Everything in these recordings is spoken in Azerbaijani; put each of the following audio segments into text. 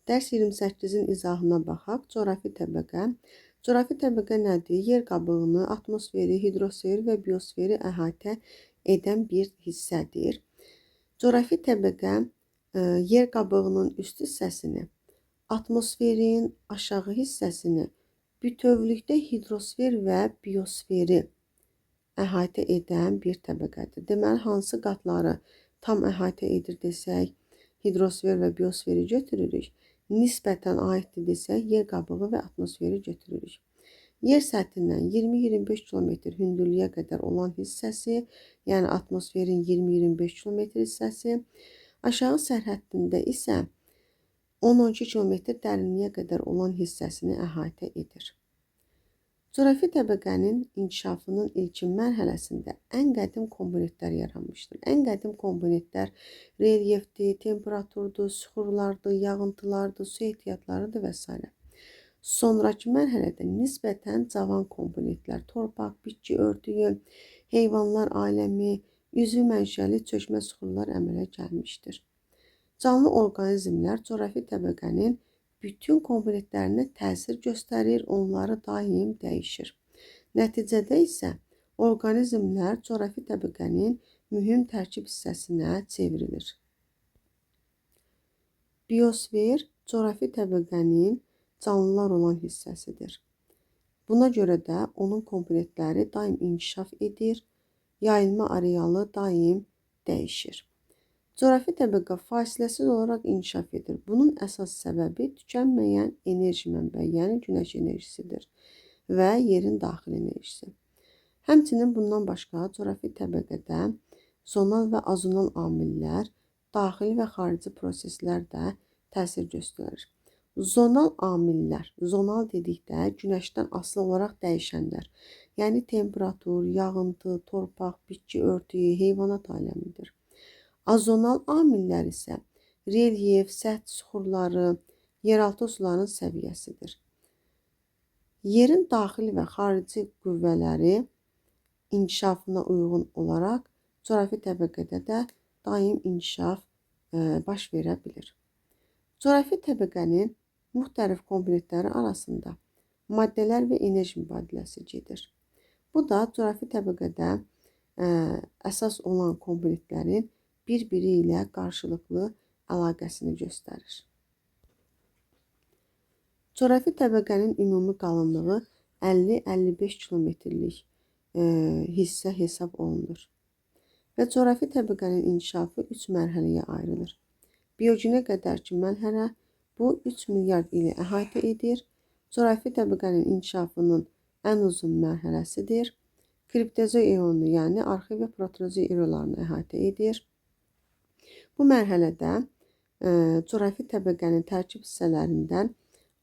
Dərs 28-in izahına baxaq. Coğrafi təbəqə. Coğrafi təbəqə nədir? Yer qabığını, atmosferi, hidrosferi və biosferi əhatə edən bir hissədir. Coğrafi təbəqə yer qabığının üst hissəsini, atmosferin aşağı hissəsini, bütövlükdə hidrosfer və biosferi əhatə edən bir təbəqədir. Deməli, hansı qatları tam əhatə edir desək, hidrosfer və biosferi götürürük. Nisbətən aiddir desək, yer qabığı və atmosferi götürürük. Yer səthindən 20-25 km hündürlüyə qədər olan hissəsi, yəni atmosferin 20-25 km hissəsi, aşağı sərhəddində isə 10-12 km dərinliyə qədər olan hissəsini əhatə edir. Coğrafi təbəqənin inkişafının ilkin mərhələsində ən qədim komponentlər yaranmışdır. Ən qədim komponentlər relyefdir, temperaturdur, süxurlardır, yağıntılardır, su ehtiyatlarıdır və s. Sonrakı mərhələdə nisbətən cavan komponentlər, torpaq, bitki örtüyü, heyvanlar aləmi, üzvü mənşəli çökmə süxurlar əmələ gəlmişdir. Canlı orqanizmlər coğrafi təbəqənin bütün komponentlərinə təsir göstərir, onları daim dəyişir. Nəticədə isə orqanizmlər coğrafi təbəqənin mühüm tərkib hissəsinə çevrilir. Biosfer coğrafi təbəqənin canlılar olan hissəsidir. Buna görə də onun komponentləri daim inkişaf edir, yayılma arealı daim dəyişir. Coğrafi təbəqə fasiləsiz olaraq inkişaf edir. Bunun əsas səbəbi tükənməyən enerji mənbəyi, yəni günəş enerjisidir və yerin daxili enerjisi. Həmçinin bundan başqa coğrafi təbəqədə zonal və azonal amillər, daxili və xarici proseslər də təsir göstərir. Zonal amillər, zonal dedikdə günəşdən asılı olaraq dəyişənlər, yəni temperatur, yağıntı, torpaq, bitki örtüyü, heyvanat aləmidir. Azonal amillər isə relyef, səth süxurları, yeraltı suların səviyyəsidir. Yerin daxili və xarici qüvvələri inkişafına uyğun olaraq coğrafi təbəqədə də daim inkişaf baş verə bilir. Coğrafi təbəqənin müxtəlif komponentləri arasında maddələr və enerji mübadiləsi gedir. Bu da coğrafi təbəqədə əsas olan komponentlərin bir-biri ilə qarşılıqlı əlaqəsini göstərir. Coğrafi təbəqənin ümumi qalınlığı 50-55 kilometrlik hissə hesab olunur. Və coğrafi təbəqənin inkişafı 3 mərhələyə ayrılır. Biogenə qədərki mərhələ bu 3 milyard ili əhatə edir. Coğrafi təbəqənin inkişafının ən uzun mərhələsidir. Kriptozoy eonu, yəni arxev və proterozoy eralarını əhatə edir. Bu mərhələdə coğrafi təbəqənin tərkib hissələrindən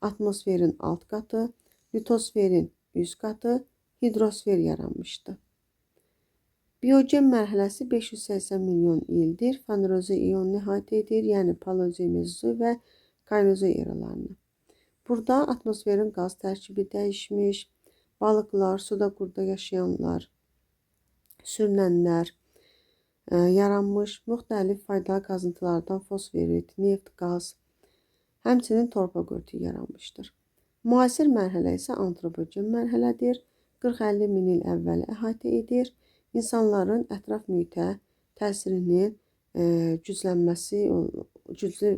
atmosferin alt qatı, litosferin üst qatı, hidrosfer yaranmışdı. Biogen mərhələsi 580 milyon ildir. Fenerozoy eonunu əhatə edir, yəni paleozoy, mezozoy və kaynozoy eralarını. Burada atmosferin qaz tərkibi dəyişmiş, balıqlar, suda qurda yaşayanlar, sürünənlər yaranmış, müxtəlif faydalı qazıntılardan fosforit, neft, qaz, həmçinin torpaq örtüyü yaranmışdır. Müasir mərhələ isə antropogen mərhələdir. 40-50 min il əvvəl əhatə edir. İnsanların ətraf mühitə təsirinin güclü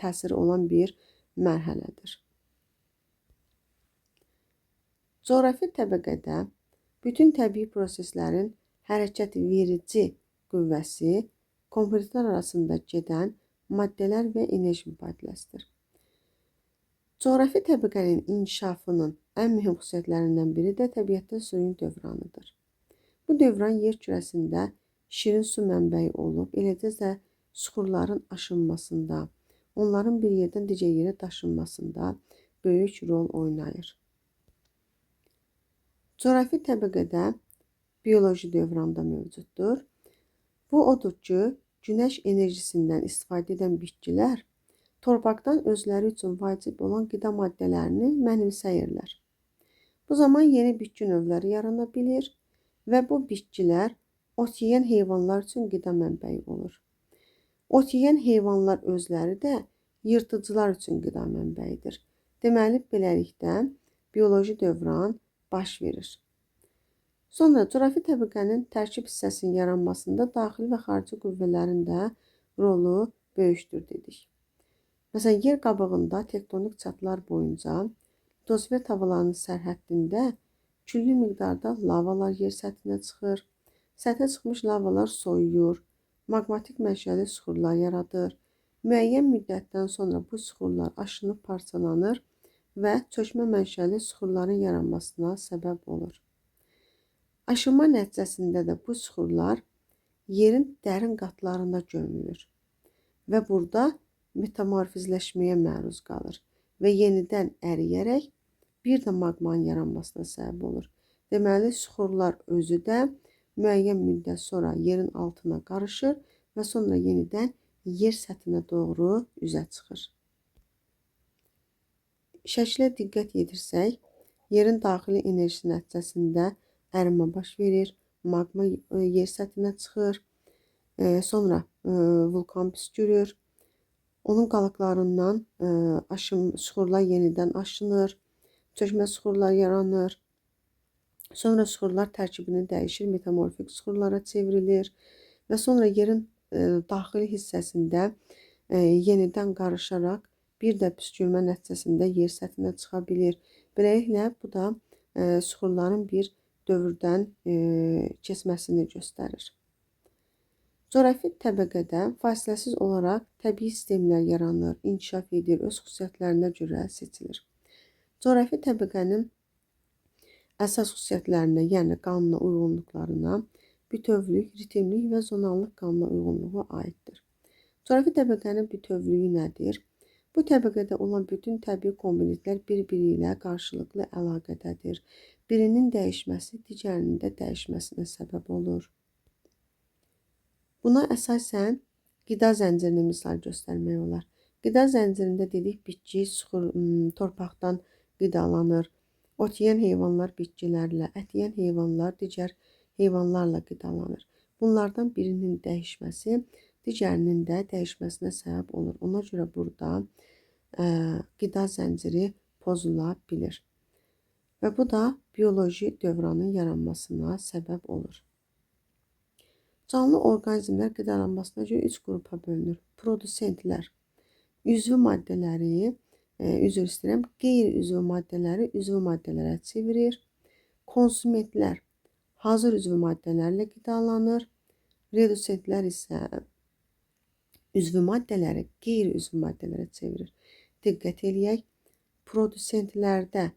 təsiri olan bir mərhələdir. Coğrafi təbəqədə bütün təbii proseslərin hərəkət verici qüvvəsi komponentlər arasında gedən maddələr və enerji mübadiləsidir. Coğrafi təbəqənin inkişafının ən mühüm xüsusiyyətlərindən biri də təbiətdə suyun dövranıdır. Bu dövran yer kürəsində şirin su mənbəyi olub, eləcə də süxurların aşınmasında, onların bir yerdən digər yerə daşınmasında böyük rol oynayır. Coğrafi təbəqədə bioloji dövran da mövcuddur. Bu odur ki, günəş enerjisindən istifadə edən bitkilər torpaqdan özləri üçün vacib olan qida maddələrini mənimsəyirlər. Bu zaman yeni bitki növləri yarana bilir və bu bitkilər ot yeyən heyvanlar üçün qida mənbəyi olur. Ot yeyən heyvanlar özləri də yırtıcılar üçün qida mənbəyidir. Deməli, beləliklə bioloji dövran baş verir. Sonra coğrafi təbəqənin tərkib hissəsinin yaranmasında daxili və xarici qüvvələrin də rolu böyükdür dedik. Məsələn, yer qabığında tektonik çatlar boyunca litosfer tavalarının sərhəddində küllü miqdarda lavalar yer səthinə çıxır. Səthə çıxmış lavalar soyuyur, maqmatik mənşəli süxurlar yaradır. Müəyyən müddətdən sonra bu süxurlar aşınıb parçalanır və çökmə mənşəli süxurların yaranmasına səbəb olur. Aşınma nəticəsində də bu süxurlar yerin dərin qatlarına gömülür və burada metamorfizləşməyə məruz qalır və yenidən əriyərək bir də maqmanın yaranmasına səbəb olur. Deməli, süxurlar özü də müəyyən müddət sonra yerin altına qarışır və sonra yenidən yer səthinə doğru üzə çıxır. Şəklə diqqət yetirsək, yerin daxili enerjisi nəticəsində ərimə baş verir, maqma yer səthinə çıxır, sonra vulkan püskürür, onun qalıqlarından süxurlar yenidən aşınır, çökmə süxurlar yaranır, sonra süxurlar tərkibini dəyişir, metamorfik süxurlara çevrilir və sonra yerin daxili hissəsində yenidən qarışaraq bir də püskürmə nəticəsində yer səthinə çıxa bilir. Beləliklə, bu da süxurların bir dövrdən keçməsini göstərir. Coğrafi təbəqədə fasiləsiz olaraq təbii sistemlər yaranır, inkişaf edir, öz xüsusiyyətlərinə görə seçilir. Coğrafi təbəqənin əsas xüsusiyyətlərinə, yəni qanuna uyğunluqlarına bütövlük, ritmlik və zonallıq qanuna uyğunluğu aiddir. Coğrafi təbəqənin bütövlüyü nədir? Bu təbəqədə olan bütün təbii komponentlər bir-biri ilə qarşılıqlı əlaqədədir. Birinin dəyişməsi digərinin də dəyişməsinə səbəb olur. Buna əsasən qida zəncirini misal göstərmək olar. Qida zəncirində dedik, bitki torpaqdan qidalanır. Ot yeyən heyvanlar bitkilərlə, ət yeyən heyvanlar digər heyvanlarla qidalanır. Bunlardan birinin dəyişməsi digərinin də dəyişməsinə səbəb olur. Ona görə burada qida zənciri pozula bilir. Və bu da bioloji dövranın yaranmasına səbəb olur. Canlı orqanizmlər qidalanmasına görə 3 qrupa bölünür. Produsentlər üzvü maddələri, qeyri-üzvü maddələri üzvü maddələrə çevirir. Konsumentlər hazır üzvü maddələrlə qidalanır. Redusentlər isə üzvü maddələri qeyri-üzvü maddələrə çevirir. Diqqət eləyək, produsentlərdə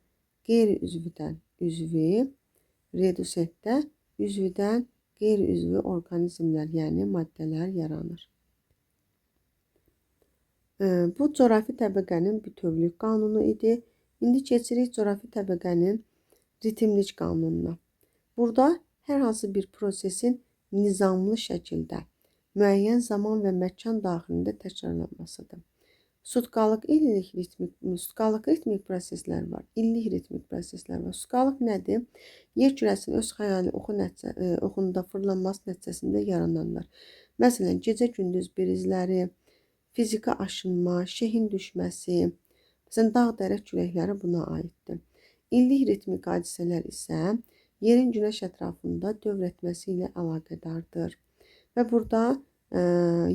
qeyri-üzvüdən üzvü, redusentdə üzvüdən qeyri-üzvü orqanizmlər, yəni maddələr yaranır. Bu, coğrafi təbəqənin bütövlük qanunu idi. İndi keçirik coğrafi təbəqənin ritmlik qanununa. Burada hər hansı bir prosesin nizamlı şəkildə müəyyən zaman və məkan daxilində təkrarlanmasıdır. Sutkalıq ritmik proseslər var, illik ritmik proseslər var. Sutkalıq nədir? Yer kürəsinin öz xəyali oxunda fırlanması nəticəsində yarananlar. Məsələn, gecə-gündüz brizləri, fiziki aşınma, şehin düşməsi, məsələn, dağ-dərə küləkləri buna aiddir. İllik ritmik hadisələr isə yerin günəş ətrafında dövr etməsi ilə əlaqədardır. Və burada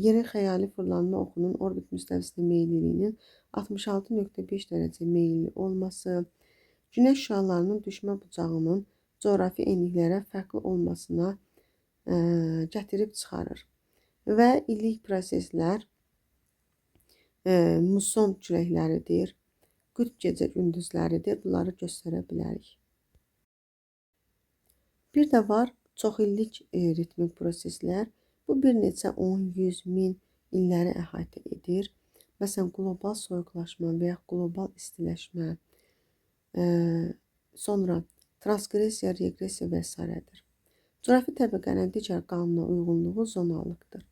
yerin xəyali fırlanma oxunun orbit müstəvisinə meyilliliyinin 66,5 dərəcə meyilli olması, günəş şüalarının düşmə bucağının coğrafi enliklərə fərqli olmasına gətirib çıxarır. Və illik proseslər muson küləkləridir, qütb gecə-gündüzləridir. Bunları göstərə bilərik. Bir də var çoxillik ritmik proseslər. Bu bir neçə 10-100 min illəri əhatə edir. Məsələn, qlobal soyuqlaşma və ya qlobal istiləşmə, sonra transqressiya, reqressiya və s.dir. Coğrafi təbəqənin digər qanuna uyğunluğu zonallıqdır.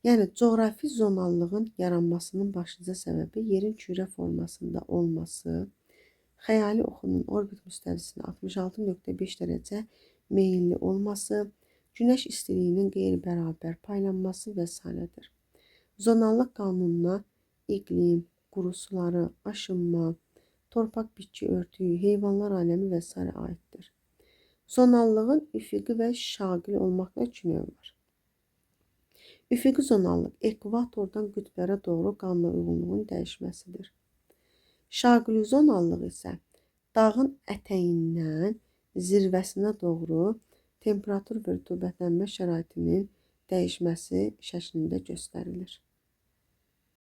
Yəni, coğrafi zonallığın yaranmasının başlıca səbəbi yerin kürə formasında olması, xəyali oxunun orbit müstəvisinə 66,5 dərəcə meyilli olması, günəş istiliyinin qeyri-bərabər paylanması və s.dir. Zonallıq qanununa iqlim, quru suları, aşınma, torpaq bitki örtüyü, heyvanlar aləmi və s. aiddir. Zonallığın üfüqi və şaqili olmaqla iki növü var. Üfüqi zonallıq ekvatordan qütblərə doğru qanla uyğunluğun dəyişməsidir. Şaqili zonallıq isə dağın ətəyindən zirvəsinə doğru temperatur və rütubətlənmə şəraitinin dəyişməsi şəklində göstərilir.